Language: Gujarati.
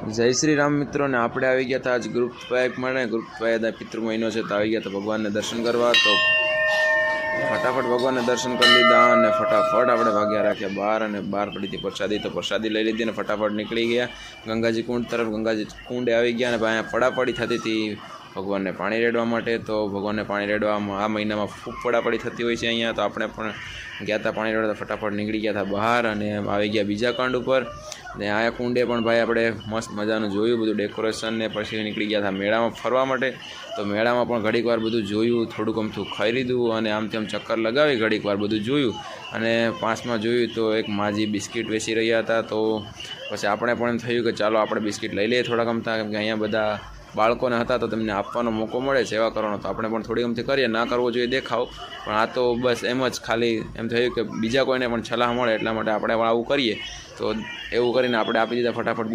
જય શ્રી રામ મિત્રો ને આપણે આવી ગયા હતા આજ ગ્રુપ પાયકમાં ને ગ્રુપ પાયદા પિતૃ મહિનો છે તો આવી ગયા તો ભગવાનને દર્શન કરવા તો ફટાફટ ભગવાનને દર્શન કરી લીધા અને ફટાફટ આપણે ભાગ્યા રાખ્યા બહાર અને બહાર પડી હતી પ્રસાદી તો પ્રસાદી લઈ લીધી અને ફટાફટ નીકળી ગયા ગંગાજી કુંડ તરફ ગંગાજી કુંડે આવી ગયા અને અહીંયા પડાપડી થતી હતી ભગવાનને પાણી રેડવા માટે તો ભગવાનને પાણી રેડવામાં આ મહિનામાં ખૂબ પડાપડી થતી હોય છે અહીંયા તો આપણે પણ ગયા હતા પાણી રેડવા ફટાફટ નીકળી ગયા હતા બહાર અને આવી ગયા બીજા કાંડ ઉપર ને આ કુંડે પણ ભાઈ આપણે મસ્ત મજાનું જોયું બધું ડેકોરેશન ને પછી નીકળી ગયા હતા મેળામાં ફરવા માટે તો મેળામાં પણ ઘડીક વાર બધું જોયું થોડુંક અમથું ખાઈ લીધું અને આમથી આમ ચક્કર લગાવી ઘડીક વાર બધું જોયું અને પાંચમાં જોયું તો એક માજી બિસ્કિટ વેચી રહ્યા હતા તો પછી આપણે પણ એમ થયું કે ચાલો આપણે બિસ્કિટ લઈ લઈએ થોડાક અમથા કેમ કે અહીંયા બધા બાળકોને હતા તો તેમને આપવાનો મોકો મળે સેવા કરવાનો તો આપણે પણ થોડી અમથી કરીએ ના કરવો જોઈએ દેખાવ પણ આ તો બસ એમ જ ખાલી એમ થયું કે બીજા કોઈને પણ સલાહ મળે એટલા માટે આપણે આવું કરીએ તો એવું કરીને આપણે આપી દીધા ફટાફટ